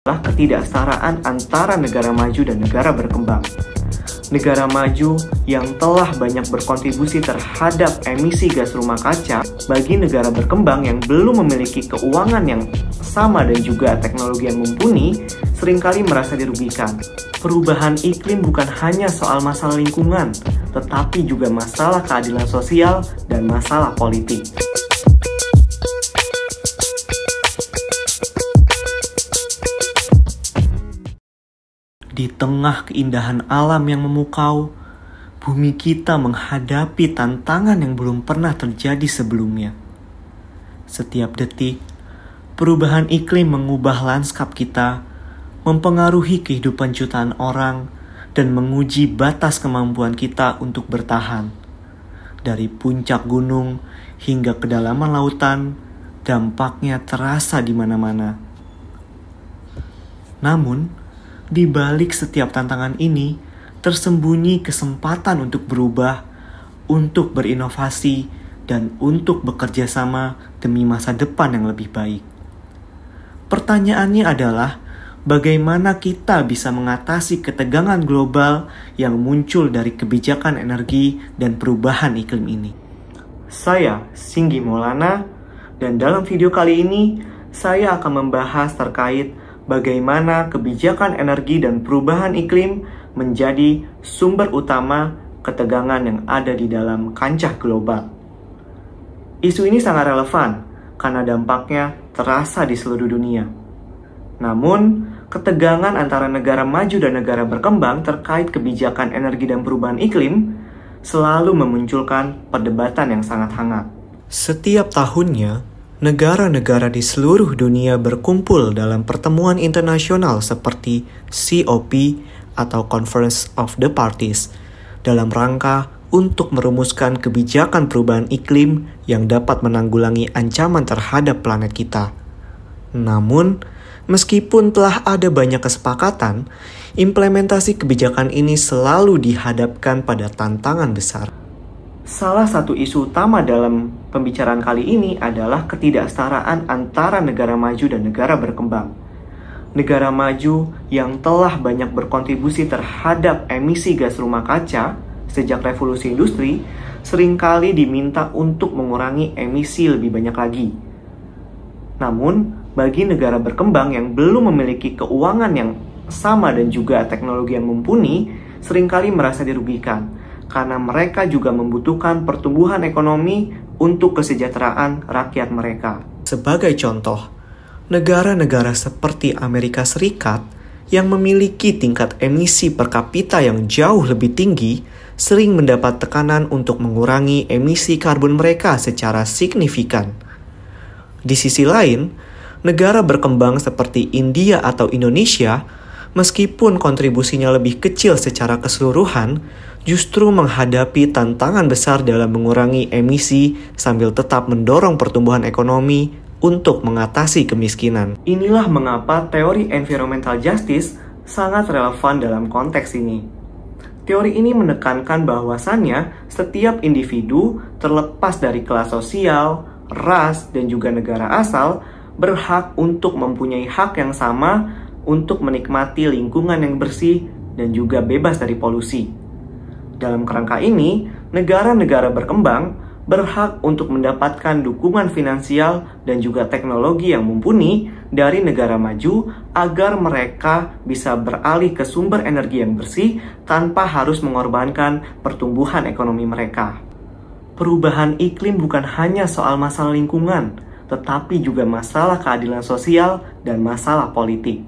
adalah ketidaksetaraan antara negara maju dan negara berkembang. Negara maju yang telah banyak berkontribusi terhadap emisi gas rumah kaca bagi negara berkembang yang belum memiliki keuangan yang sama dan juga teknologi yang mumpuni seringkali merasa dirugikan. Perubahan iklim bukan hanya soal masalah lingkungan, tetapi juga masalah keadilan sosial dan masalah politik. Di tengah keindahan alam yang memukau, bumi kita menghadapi tantangan yang belum pernah terjadi sebelumnya. Setiap detik, perubahan iklim mengubah lanskap kita, mempengaruhi kehidupan jutaan orang, dan menguji batas kemampuan kita untuk bertahan. Dari puncak gunung hingga kedalaman lautan, dampaknya terasa di mana-mana. Namun, di balik setiap tantangan ini, tersembunyi kesempatan untuk berubah, untuk berinovasi, dan untuk bekerja sama demi masa depan yang lebih baik. Pertanyaannya adalah, bagaimana kita bisa mengatasi ketegangan global yang muncul dari kebijakan energi dan perubahan iklim ini? Saya Singgi Maulana, dan dalam video kali ini, saya akan membahas terkait bagaimana kebijakan energi dan perubahan iklim menjadi sumber utama ketegangan yang ada di dalam kancah global. Isu ini sangat relevan karena dampaknya terasa di seluruh dunia. Namun, ketegangan antara negara maju dan negara berkembang terkait kebijakan energi dan perubahan iklim selalu memunculkan perdebatan yang sangat hangat. Setiap tahunnya, negara-negara di seluruh dunia berkumpul dalam pertemuan internasional seperti COP atau Conference of the Parties dalam rangka untuk merumuskan kebijakan perubahan iklim yang dapat menanggulangi ancaman terhadap planet kita. Namun, meskipun telah ada banyak kesepakatan, implementasi kebijakan ini selalu dihadapkan pada tantangan besar. Salah satu isu utama dalam pembicaraan kali ini adalah ketidaksetaraan antara negara maju dan negara berkembang. Negara maju yang telah banyak berkontribusi terhadap emisi gas rumah kaca sejak revolusi industri seringkali diminta untuk mengurangi emisi lebih banyak lagi. Namun, bagi negara berkembang yang belum memiliki keuangan yang sama dan juga teknologi yang mumpuni seringkali merasa dirugikan, karena mereka juga membutuhkan pertumbuhan ekonomi untuk kesejahteraan rakyat mereka. Sebagai contoh, negara-negara seperti Amerika Serikat yang memiliki tingkat emisi per kapita yang jauh lebih tinggi sering mendapat tekanan untuk mengurangi emisi karbon mereka secara signifikan. Di sisi lain, negara berkembang seperti India atau Indonesia, meskipun kontribusinya lebih kecil secara keseluruhan, justru menghadapi tantangan besar dalam mengurangi emisi sambil tetap mendorong pertumbuhan ekonomi untuk mengatasi kemiskinan. Inilah mengapa teori environmental justice sangat relevan dalam konteks ini. Teori ini menekankan bahwasannya setiap individu terlepas dari kelas sosial, ras, dan juga negara asal berhak untuk mempunyai hak yang sama untuk menikmati lingkungan yang bersih dan juga bebas dari polusi. Dalam kerangka ini, negara-negara berkembang berhak untuk mendapatkan dukungan finansial dan juga teknologi yang mumpuni dari negara maju agar mereka bisa beralih ke sumber energi yang bersih tanpa harus mengorbankan pertumbuhan ekonomi mereka. Perubahan iklim bukan hanya soal masalah lingkungan, tetapi juga masalah keadilan sosial dan masalah politik.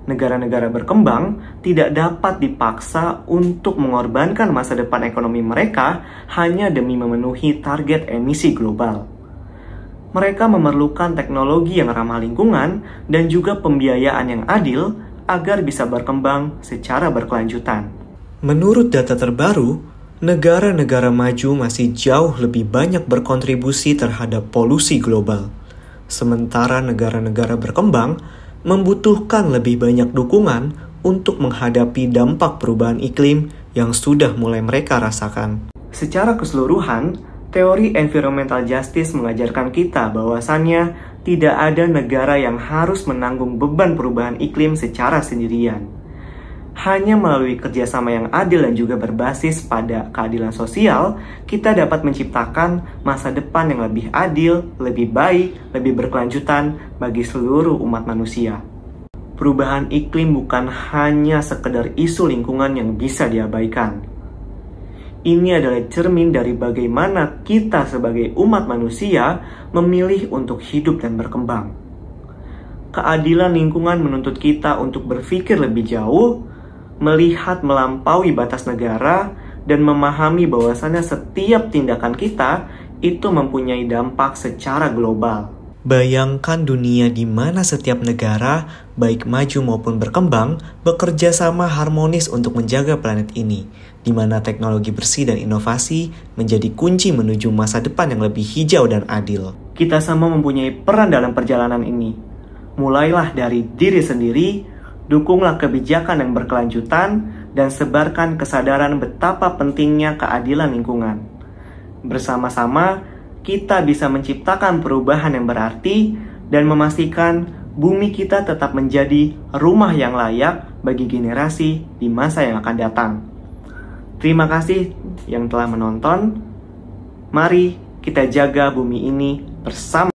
Negara-negara berkembang tidak dapat dipaksa untuk mengorbankan masa depan ekonomi mereka hanya demi memenuhi target emisi global. Mereka memerlukan teknologi yang ramah lingkungan dan juga pembiayaan yang adil agar bisa berkembang secara berkelanjutan. Menurut data terbaru, negara-negara maju masih jauh lebih banyak berkontribusi terhadap polusi global. Sementara negara-negara berkembang membutuhkan lebih banyak dukungan untuk menghadapi dampak perubahan iklim yang sudah mulai mereka rasakan. Secara keseluruhan, teori environmental justice mengajarkan kita bahwasannya Tidak ada negara yang harus menanggung beban perubahan iklim secara sendirian. Hanya melalui kerjasama yang adil dan juga berbasis pada keadilan sosial, kita dapat menciptakan masa depan yang lebih adil, lebih baik, lebih berkelanjutan bagi seluruh umat manusia. Perubahan iklim bukan hanya sekedar isu lingkungan yang bisa diabaikan. Ini adalah cermin dari bagaimana kita sebagai umat manusia memilih untuk hidup dan berkembang. Keadilan lingkungan menuntut kita untuk berpikir lebih jauh, melihat melampaui batas negara, dan memahami bahwasannya setiap tindakan kita itu mempunyai dampak secara global. Bayangkan dunia di mana setiap negara, baik maju maupun berkembang, bekerja sama harmonis untuk menjaga planet ini, di mana teknologi bersih dan inovasi menjadi kunci menuju masa depan yang lebih hijau dan adil. Kita sama mempunyai peran dalam perjalanan ini. Mulailah dari diri sendiri, dukunglah kebijakan yang berkelanjutan, dan sebarkan kesadaran betapa pentingnya keadilan lingkungan. Bersama-sama, kita bisa menciptakan perubahan yang berarti dan memastikan bumi kita tetap menjadi rumah yang layak bagi generasi di masa yang akan datang. Terima kasih yang telah menonton. Mari kita jaga bumi ini bersama.